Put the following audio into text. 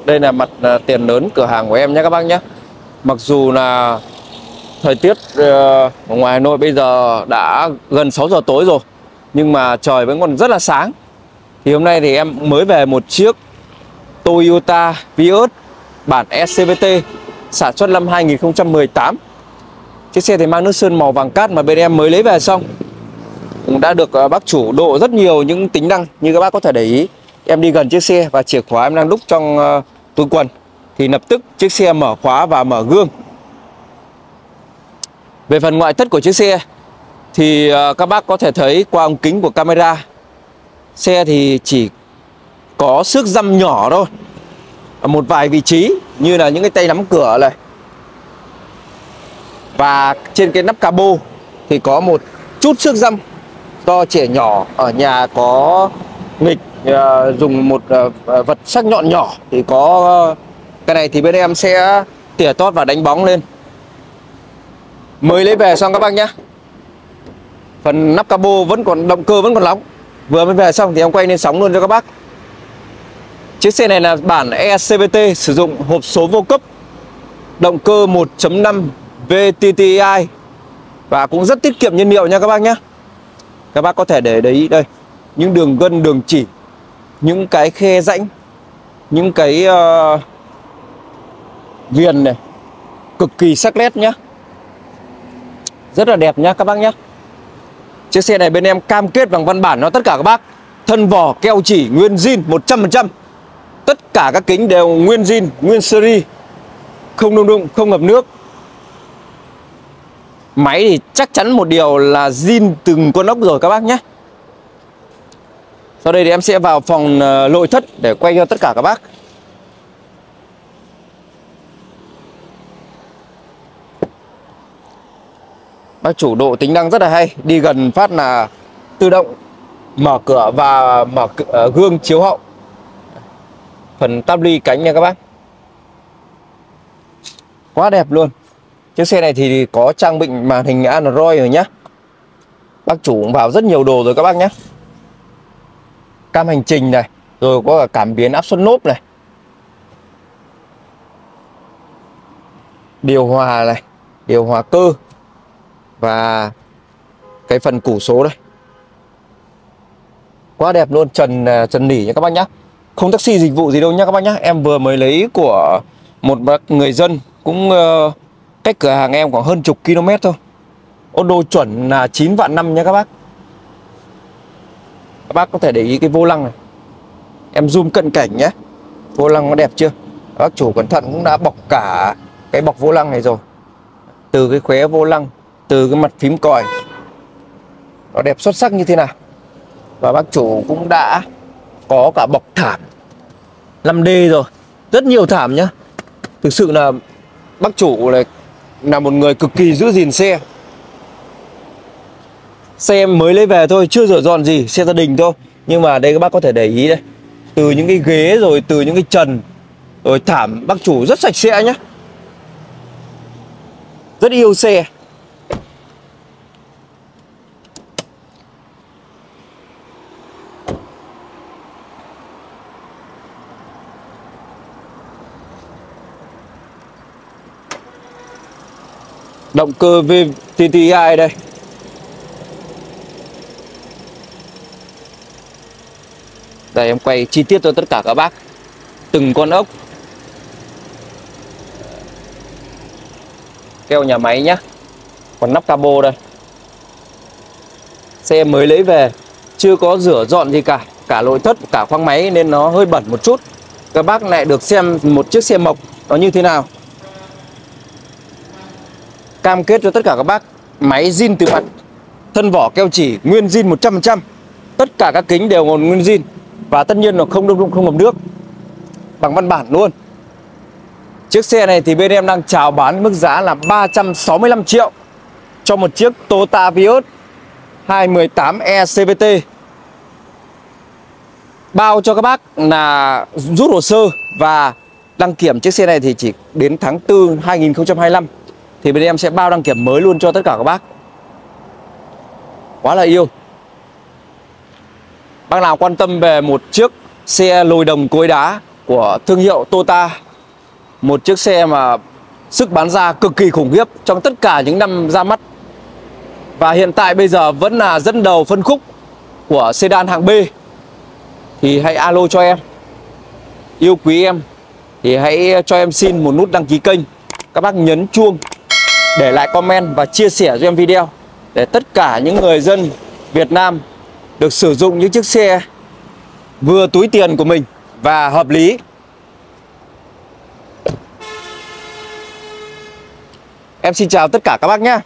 Đây là mặt tiền lớn cửa hàng của em nhé các bác nhé. Mặc dù là thời tiết ở ngoài Hà Nội bây giờ đã gần 6 giờ tối rồi, nhưng mà trời vẫn còn rất là sáng. Thì hôm nay thì em mới về một chiếc Toyota Vios bản SCVT sản xuất năm 2018. Chiếc xe thì mang nước sơn màu vàng cát mà bên em mới lấy về xong. Cũng đã được bác chủ độ rất nhiều những tính năng như các bác có thể để ý. Em đi gần chiếc xe và chìa khóa em đang đúc trong túi quần thì lập tức chiếc xe mở khóa và mở gương. Về phần ngoại thất của chiếc xe thì các bác có thể thấy qua ống kính của camera, xe thì chỉ có xước dăm nhỏ thôi ở một vài vị trí như là những cái tay nắm cửa này, và trên cái nắp capo thì có một chút xước dăm do trẻ nhỏ ở nhà có nghịch dùng một vật sắc nhọn nhỏ thì có cái này thì bên em sẽ tỉa tót và đánh bóng lên. Mới lấy về xong các bác nhé. Phần nắp capo vẫn còn, động cơ vẫn còn nóng. Vừa mới về xong thì em quay lên sóng luôn cho các bác. Chiếc xe này là bản ECVT sử dụng hộp số vô cấp, động cơ 1.5 VTTI và cũng rất tiết kiệm nhiên liệu nha các bác nhé. Các bác có thể để ý đây, những đường gân, đường chỉ, những cái khe rãnh, những cái viền này cực kỳ sắc nét nhá, rất là đẹp nhá các bác nhé. Chiếc xe này bên em cam kết bằng văn bản cho tất cả các bác, thân vỏ keo chỉ nguyên zin 100%. Tất cả các kính đều nguyên zin, nguyên series, không nung đụng, không ngập nước. Máy thì chắc chắn một điều là zin từng con ốc rồi các bác nhé. Sau đây thì em sẽ vào phòng nội thất để quay cho tất cả các bác. Bác chủ độ tính năng rất là hay. Đi gần phát là tự động mở cửa và mở gương chiếu hậu. Phần táp ly cánh nha các bác, quá đẹp luôn. Chiếc xe này thì có trang bị màn hình Android rồi nhá. Bác chủ cũng vào rất nhiều đồ rồi các bác nhé. Cam hành trình này, rồi có cả cảm biến áp suất lốp này, điều hòa này, điều hòa cơ và cái phần củ số đây, quá đẹp luôn. Trần nỉ nha các bác nhé. Không taxi dịch vụ gì đâu nha các bác nhé. Em vừa mới lấy của một bác người dân cũng cách cửa hàng em khoảng hơn chục km thôi. Ô tô chuẩn là 9 vạn 5 nha các bác. Các bác có thể để ý cái vô lăng này, em zoom cận cảnh nhé. Vô lăng nó đẹp chưa? Bác chủ cẩn thận cũng đã bọc cả cái bọc vô lăng này rồi. Từ cái khóe vô lăng, từ cái mặt phím còi, nó đẹp xuất sắc như thế nào. Và bác chủ cũng đã có cả bọc thảm 5D rồi, rất nhiều thảm nhá. Thực sự là bác chủ này là một người cực kỳ giữ gìn xe. Xe em mới lấy về thôi, chưa rửa dọn gì, xe gia đình thôi. Nhưng mà đây các bác có thể để ý đây, từ những cái ghế rồi từ những cái trần rồi thảm, bác chủ rất sạch sẽ nhá. Rất yêu xe. Động cơ VTTI đây. Đây em quay chi tiết cho tất cả các bác, từng con ốc, keo nhà máy nhá. Còn nắp capo đây. Xe mới lấy về, chưa có rửa dọn gì cả, cả nội thất, cả khoang máy nên nó hơi bẩn một chút. Các bác lại được xem một chiếc xe mộc nó như thế nào. Cam kết cho tất cả các bác, máy zin từ mặt, thân vỏ keo chỉ nguyên zin 100%. Tất cả các kính đều còn nguyên zin. Và tất nhiên là không nung đụng, không ngập nước, bằng văn bản luôn. Chiếc xe này thì bên em đang chào bán mức giá là 365 triệu cho một chiếc Toyota Vios 2018 ECVT. Bao cho các bác là rút hồ sơ và đăng kiểm chiếc xe này thì chỉ đến tháng 4 2025 thì bên em sẽ bao đăng kiểm mới luôn cho tất cả các bác. Quá là yêu. Bác nào quan tâm về một chiếc xe lồi đồng cối đá của thương hiệu Toyota. Một chiếc xe mà sức bán ra cực kỳ khủng khiếp trong tất cả những năm ra mắt. Và hiện tại bây giờ vẫn là dẫn đầu phân khúc của sedan hạng B. Thì hãy alo cho em. Yêu quý em thì hãy cho em xin một nút đăng ký kênh. Các bác nhấn chuông, để lại comment và chia sẻ cho em video, để tất cả những người dân Việt Nam được sử dụng những chiếc xe vừa túi tiền của mình và hợp lý. Em xin chào tất cả các bác nhé.